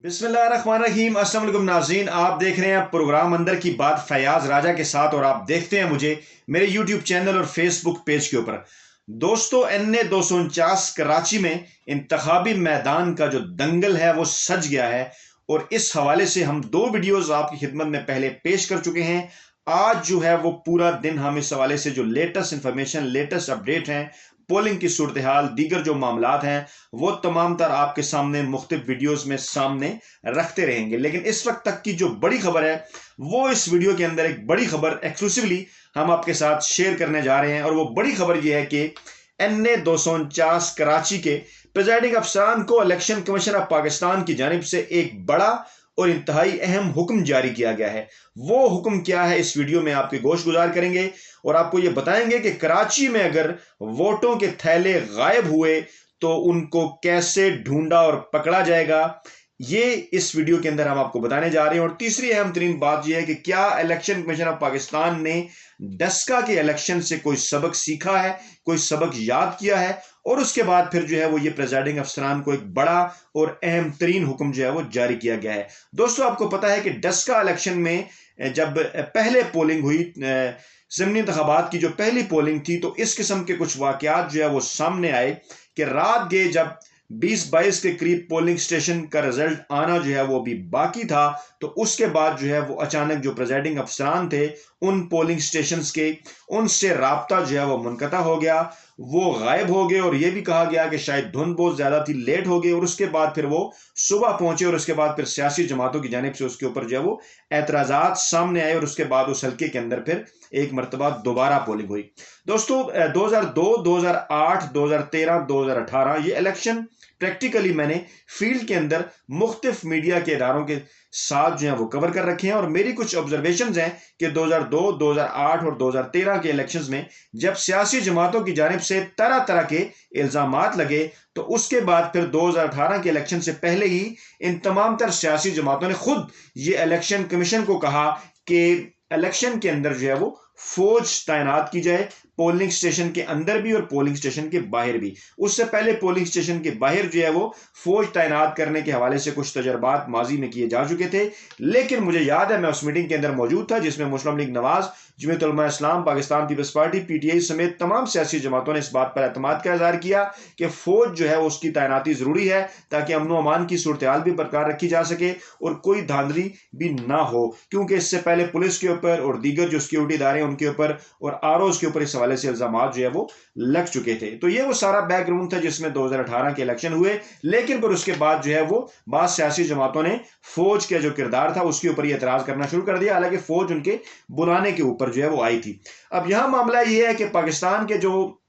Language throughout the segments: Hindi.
बिस्मिल्लाहिर्रहमानिर्रहीम। अस्सलाम वालेकुम नाज़रीन, आप देख रहे हैं प्रोग्राम अंदर की बात फैयाज राजा के साथ और आप देखते हैं मुझे मेरे यूट्यूब चैनल और फेसबुक पेज के ऊपर। दोस्तों, NA 249 कराची में इंतखाबी मैदान का जो दंगल है वो सज गया है और इस हवाले से हम दो वीडियोस आपकी खिदमत में पहले पेश कर चुके हैं। आज जो है वो पूरा दिन हम इस हवाले से जो लेटेस्ट इंफॉर्मेशन, लेटेस्ट अपडेट हैं, पोलिंग की सूरत हाल, दीगर जो मामलात हैं, वो तमाम तर आपके सामने मुख्तलिफ वीडियोस में सामने रखते रहेंगे। लेकिन इस वक्त तक की जो बड़ी खबर है वो इस वीडियो के अंदर एक बड़ी खबर एक्सक्लूसिवली हम आपके साथ शेयर करने जा रहे हैं और वो बड़ी खबर यह है कि NA 249 कराची के प्रिजाइडिंग अफसरान को इलेक्शन कमीशन ऑफ पाकिस्तान की जानिब से एक बड़ा और इंतहाई अहम हुक्म जारी किया गया है। वो हुक्म क्या है इस वीडियो में आपके गोश गुजार करेंगे और आपको ये बताएंगे कि कराची में अगर वोटों के थैले गायब हुए तो उनको कैसे ढूंढा और पकड़ा जाएगा, ये इस वीडियो के अंदर हम आपको बताने जा रहे हैं। और तीसरी अहम तरीन बात यह है कि क्या इलेक्शन कमीशन ऑफ पाकिस्तान ने डस्का के इलेक्शन से कोई सबक सीखा है, कोई सबक याद किया है, और उसके बाद फिर जो है वो ये प्रिजाइडिंग अफसरान को एक बड़ा और अहम तरीन हुक्म जो है वो जारी किया गया है। दोस्तों, आपको पता है कि डस्का इलेक्शन में जब पहले पोलिंग हुई, ज़मीनी इंतखाबात की जो पहली पोलिंग थी, तो इस किस्म के कुछ वाकयात जो है वो सामने आए कि रात गए जब 20-22 के करीब पोलिंग स्टेशन का रिजल्ट आना जो है वो अभी बाकी था, तो उसके बाद जो है वो अचानक जो प्रिजाइडिंग अफसरान थे उन पोलिंग स्टेशंस के, उनसे राब्ता जो है वो मुनक़ता हो गया, वो गायब हो गए और ये भी कहा गया कि शायद धुंध बहुत ज़्यादा थी, लेट हो गए। और उसके बाद फिर वो सुबह पहुंचे और उसके बाद फिर सियासी जमातों की जानिब से उसके ऊपर जो है वो एतराज़ात सामने आए और उसके बाद उस हल्के के अंदर फिर एक मरतबा दोबारा पोलिंग हुई। दोस्तों, 2002, 2008, 2013, 2018 ये इलेक्शन प्रैक्टिकली मैंने फील्ड के अंदर मुख्तलिफ मीडिया के इदारों के साथ जो है वो कवर कर रखे हैं और मेरी कुछ ऑब्जर्वेशंस हैं कि 2002, 2008 और 2013 के इलेक्शंस में जब सियासी जमातों की जानिब से तरह तरह के इल्जामात लगे, तो उसके बाद फिर 2018 के इलेक्शन से पहले ही इन तमाम तर सियासी जमातों ने खुद ये इलेक्शन कमीशन को कहा कि इलेक्शन के अंदर जो है वो फौज तैनात की जाए, पोलिंग स्टेशन के अंदर भी और पोलिंग स्टेशन के बाहर भी। उससे पहले पोलिंग स्टेशन के बाहर जो है वो फौज तैनात करने के हवाले से कुछ तजर्बात माजी में किए जा चुके थे, लेकिन मुझे याद है मैं उस मीटिंग के अंदर मौजूद था जिसमें मुस्लिम लीग नवाज, जमीयत उलमा इस्लाम, पाकिस्तान पीपल्स पार्टी PTI समेत तमाम सियासी जमातों ने इस बात पर एतमाद का इज़हार किया कि फौज जो है उसकी तैनाती जरूरी है ताकि अमन व अमान की सूरत हाल भी बरकरार रखी जा सके और कोई धांधली भी ना हो, क्योंकि इससे पहले पुलिस के ऊपर और दीगर जो सिक्योरिटी इदारे उनके ऊपर और ROs के ऊपर इस हवाले से इल्जामात जो है वो लग चुके थे। तो ये वो सारा बैकग्राउंड था जिसमें 2018 के इलेक्शन हुए, लेकिन फिर उसके बाद जो है वो बाद सियासी जमातों ने फौज के जो किरदार था उसके ऊपर एतराज करना शुरू कर दिया, हालांकि फौज उनके बुलाने के ऊपर जो है वो आई थी। अब यहां मामला यह है कि पाकिस्तान के जो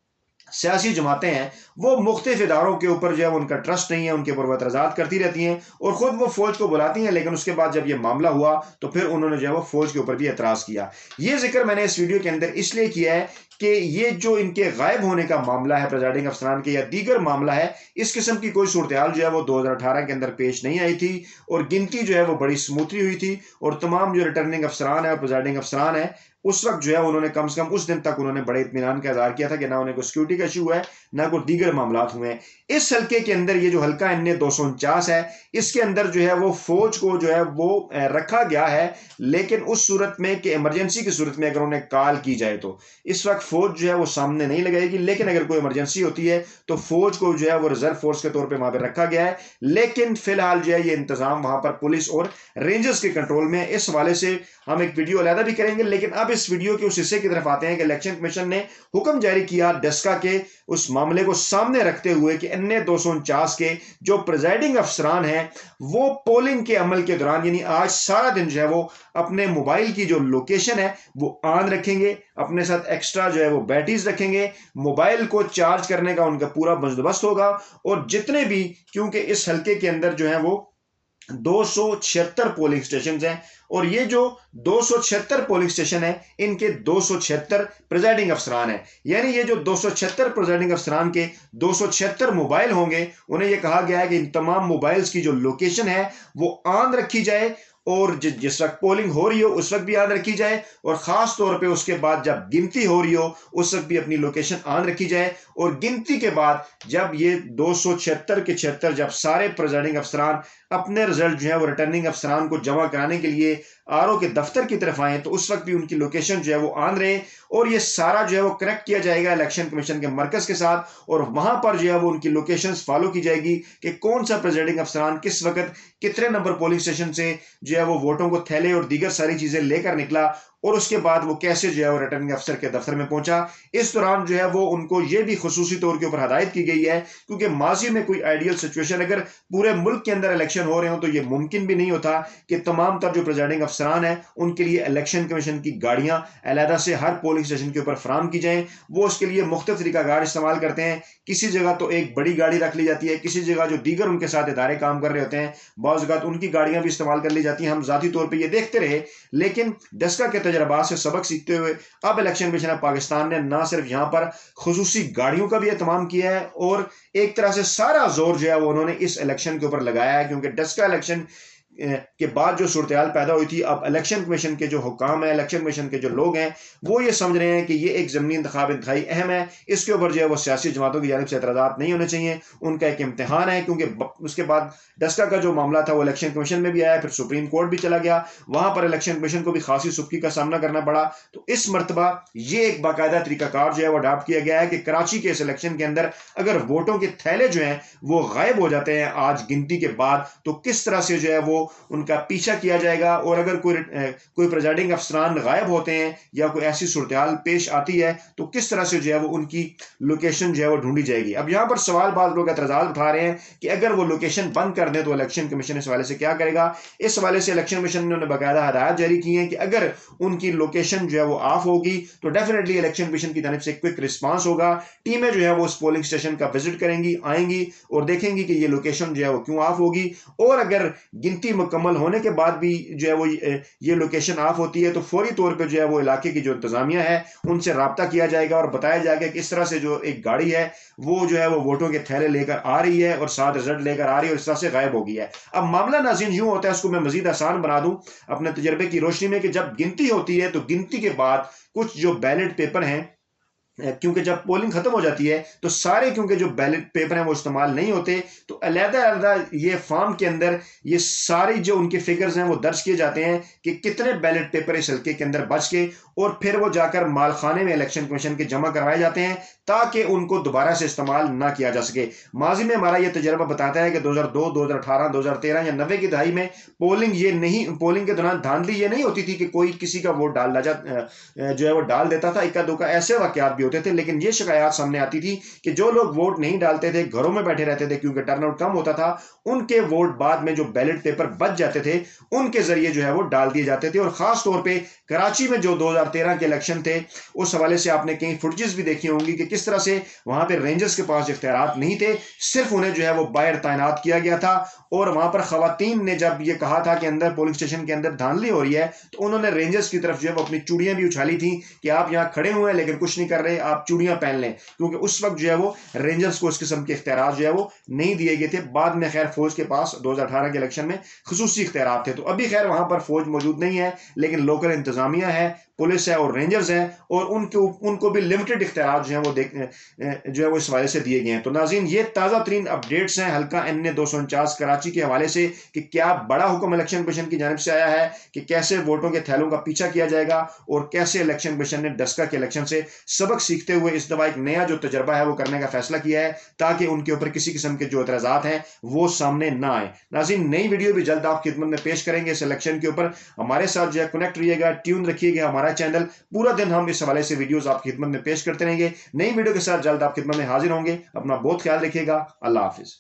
सियासी जमातें हैं वो मुख्तलिफ इदारों के ऊपर जो है उनका ट्रस्ट नहीं है, उनके ऊपर वो एतराज़ात करती रहती हैं और ख़ुद वो फौज को बुलाती हैं, लेकिन उसके बाद जब ये मामला हुआ तो फिर उन्होंने जो है वो फौज के ऊपर भी एतराज़ किया। ये जिक्र मैंने इस वीडियो के अंदर इसलिए किया है कि ये जो इनके गायब होने का मामला है प्रिजाइडिंग अफसरान के या दीगर मामला है, इस किस्म की कोई सूरत हाल जो है वो 2018 के अंदर पेश नहीं आई थी और गिनती जो है वो बड़ी स्मूथली हुई थी और तमाम जो रिटर्निंग अफसरान है और प्रिजाइडिंग अफसरान है उस वक्त जो है उन्होंने कम से कम उस दिन तक उन्होंने बड़े इत्मीनान का इज़हार किया था कि ना उन्हें कोई सिक्योरिटी का इशू है, ना कोई दीगर मामलात हुए हैं। इस हल्के के अंदर ये जो हल्का NA 249 है, इसके अंदर जो है वो फौज को जो है वो रखा गया है, लेकिन उस सूरत में कि इमरजेंसी की सूरत में अगर उन्हें कॉल की जाए तो इस वक्त फौज जो है वो सामने नहीं लगाएगी, लेकिन अगर कोई इमरजेंसी होती है तो फौज को जो है वो रिजर्व फोर्स के तौर पर वहां पर रखा गया है। लेकिन फिलहाल जो है ये इंतजाम वहां पर पुलिस और रेंजर्स के कंट्रोल में है। इस हवाले से हम एक वीडियो अलहदा भी करेंगे, लेकिन अब इस वीडियो के उस हिस्से की तरफ आते हैं कि इलेक्शन कमीशन ने हुक्म जारी किया डस्का के उस मामले को सामने रखते हुए कि NA 249 के जो प्रिजाइडिंग अफसरान हैं वो पोलिंग के अमल के दौरान यानी आज सारा दिन जो है वो अपने मोबाइल की जो लोकेशन है वो ऑन रखेंगे, अपने साथ एक्स्ट्रा जो है वो बैटरीज रखेंगे, मोबाइल को चार्ज करने का उनका पूरा बंदोबस्त होगा और जितने भी, क्योंकि इस हल्के के अंदर जो है वो 276 पोलिंग स्टेशन हैं और ये जो 276 पोलिंग स्टेशन है इनके 276 प्रिजाइडिंग अफसरान हैं, यानी ये जो 276 प्रिजाइडिंग अफसरान के 276 मोबाइल होंगे, उन्हें यह कहा गया है कि इन तमाम मोबाइल्स की जो लोकेशन है वो ऑन रखी जाए और जिस वक्त पोलिंग हो रही हो उस वक्त भी याद रखी जाए और खास तौर पे उसके बाद जब गिनती हो रही हो उस वक्त भी अपनी लोकेशन ऑन रखी जाए और गिनती के बाद जब ये 276 के 76 जब सारे प्रिजाइडिंग अफसरान अपने रिजल्ट जो है वो रिटर्निंग अफसरान को जमा कराने के लिए आरओ के दफ्तर की तरफ आए, तो उस वक्त भी उनकी लोकेशन जो है वो आन रहे और ये सारा जो है वो कनेक्ट किया जाएगा इलेक्शन कमीशन के मरकज के साथ और वहां पर जो है वो उनकी लोकेशंस फॉलो की जाएगी कि कौन सा प्रिजाइडिंग अफसरान किस वक्त कितने नंबर पोलिंग स्टेशन से जो है वो वोटों को थैले और दीगर सारी चीजें लेकर निकला और उसके बाद वो कैसे जो है वो रिटर्निंग अफसर के दफ्तर में पहुंचा। इस दौरान जो है वो उनको ये भी खुसूसी तौर के ऊपर हदायत की गई है, क्योंकि माजी में कोई आइडियल सिचुएशन अगर पूरे मुल्क के अंदर इलेक्शन हो रहे हो तो ये मुमकिन भी नहीं होता कि तमाम तर जो प्रिजाइडिंग अफसरान है उनके लिए इलेक्शन कमीशन की गाड़ियां अलहदा से हर पोलिंग स्टेशन के ऊपर फराम की जाएं। वो उसके लिए मुख्तलिफ तरीकाकार इस्तेमाल करते हैं, किसी जगह तो एक बड़ी गाड़ी रख ली जाती है, किसी जगह जो दीगर उनके साथ इदारे काम कर रहे होते हैं बाज़ औक़ात उनकी गाड़ियां भी इस्तेमाल कर ली जाती हैं। हम जाती तौर पर ये देखते रहे, लेकिन डस्का के तजर्बात से सबक सीखते हुए अब इलेक्शन कमीशन ऑफ पाकिस्तान ने ना सिर्फ यहां पर खुसूसी गाड़ियों का भी एहतमाम किया है और एक तरह से सारा जोर जो है वो उन्होंने इस इलेक्शन के ऊपर लगाया है, क्योंकि डस्का इलेक्शन के बाद जो सूरत हाल पैदा हुई थी, अब इलेक्शन कमीशन के जो हुकाम है, इलेक्शन कमीशन के जो लोग हैं वो ये समझ रहे हैं कि ये एक ज़मीनी इंतखाब इंतहाई अहम है, इसके ऊपर जो है वो सियासी जमातों की जानिब से एतराज़ात नहीं होने चाहिए, उनका एक इम्तिहान है। क्योंकि उसके बाद डस्का का जो मामला था वो इलेक्शन कमीशन में भी आया, फिर सुप्रीम कोर्ट भी चला गया, वहां पर इलेक्शन कमीशन को भी खासी सुख्ती का सामना करना पड़ा। तो इस मरतबा ये एक बाकायदा तरीकाकार जो है वो अडॉप्ट किया गया है कि कराची के इस इलेक्शन के अंदर अगर वोटों के थैले जो हैं वो गायब हो जाते हैं आज गिनती के बाद, तो किस तरह से जो है वो उनका पीछा किया जाएगा और अगर कोई प्रिजाइडिंग अफसरान गायब होते हैं या कोई ऐसी सूरत हाल पेश आती है तो किस तरह से जो है वो उनकी लोकेशन जो है वो ढूंढी जाएगी। अब यहां पर सवाल बात लोग एतराज़ात उठा रहे हैं कि अगर वो लोकेशन बंद कर दें तो इलेक्शन कमीशन इस हवाले से क्या करेगा। इस हवाले से इलेक्शन कमीशन ने बाकायदा हदायत जारी की है कि अगर उनकी लोकेशन जो है वो ऑफ होगी तो डेफिनेटली इलेक्शन कमीशन की जानिब से क्विक रिस्पांस होगा, टीमें जो है वो उस पोलिंग स्टेशन का विजिट करेंगी, आएंगी और देखेंगी कि ये लोकेशन जो है वो क्यों ऑफ होगी, और अगर गिनती मुकम्मल होने के बाद भी जो है वो ये लोकेशन ऑफ होती है तो फौरी तौर पे जो है वो इलाके की जो इंतजामिया है उनसे राब्ता किया जाएगा और बताया जाएगा कि इस तरह से जो एक गाड़ी है वो जो है वो वोटों के थैले लेकर आ रही है और साथ रिजल्ट लेकर आ रही है और इस तरह से गायब हो गई है। अब मामला नाज़रीन यूं होता है, उसको मैं मजीद आसान बना दूं अपने तजर्बे की रोशनी में, कि जब गिनती होती है तो गिनती के बाद कुछ जो बैलेट पेपर हैं, क्योंकि जब पोलिंग खत्म हो जाती है तो सारे क्योंकि जो बैलेट पेपर हैं वो इस्तेमाल नहीं होते, तो अलग-अलग ये फॉर्म के अंदर ये सारी जो उनके फिगर्स हैं वो दर्ज किए जाते हैं कि कितने बैलेट पेपर इस हल्के के अंदर बच के, और फिर वो जाकर मालखाने में इलेक्शन कमीशन के जमा करवाए जाते हैं ताकि उनको दोबारा से इस्तेमाल ना किया जा सके। माजी में हमारा ये तजर्बा बताता है कि 2002, 2018, 2013 या 90 की दहाई में पोलिंग के दौरान धांधली ये नहीं होती थी कि कोई किसी का वोट जो है वो डाल देता था, इक्का दुक्का ऐसे वाकयात भी होते थे, लेकिन ये शिकायत सामने आती थी कि जो लोग वोट नहीं डालते थे, घरों में बैठे रहते थे क्योंकि टर्नआउट कम होता था, उनके वोट बाद में जो बैलेट पेपर बच जाते थे उनके जरिए जो है वो डाल दिए जाते थे। और खास तौर पे कराची में जो 2013 के इलेक्शन थे उस हवाले से आपने कई फुटेजेस भी देखी होंगी कि किस तरह से वहां पे रेंजर्स के पास इख्तियारात नहीं थे, सिर्फ उन्हें जो है वो बाहर तैनात किया गया था। और वहां पर खवातीन ने जब ये कहा था कि अंदर पोलिंग स्टेशन के अंदर धांधली हो रही है तो उन्होंने रेंजर्स की तरफ जो है वो अपनी चूड़ियां भी उछाली थी कि आप यहाँ खड़े हुए हैं लेकिन कुछ नहीं कर रहे, आप चूड़ियां पहन लें, क्योंकि उस वक्त जो है वो रेंजर्स को इस किस्म के इख्तियारात जो है वो नहीं दिए गए थे। बाद में खैर फौज के पास 2018 के इलेक्शन में खुसूसी इख्तियारात थे, तो अभी खैर वहां पर फौज मौजूद नहीं है, लेकिन लोकल इंतजामिया है, पुलिस है और रेंजर्स हैं, और उनको भी लिमिटेड इख्तियारात जो है वो जो है वो इस हवाले से दिए गए हैं। तो नाज़रीन ये ताज़ा तरीन अपडेट्स हैं हल्का NA 249 कराची के हवाले से कि क्या बड़ा हुक्म इलेक्शन कमीशन की जानिब से आया है कि कैसे वोटों के थैलों का पीछा किया जाएगा और कैसे इलेक्शन कमीशन ने डस्का के इलेक्शन से सबक सीखते हुए इस दफा एक नया जो तजर्बा है वो करने का फैसला किया है ताकि उनके ऊपर किसी किस्म के जो एतराज़ात हैं वो सामने ना आए। नाज़रीन नई वीडियो भी जल्द आपकी खिदमत में पेश करेंगे इस इलेक्शन के ऊपर, हमारे साथ जो है कनेक्ट रहिएगा, ट्यून रखिएगा हमारा चैनल, पूरा दिन हम इस हवाले से वीडियोस आपकी खिदमत में पेश करते रहेंगे। नई वीडियो के साथ जल्द आपकी खिदमत में हाजिर होंगे। अपना बहुत ख्याल रखिएगा। अल्लाह हाफिज।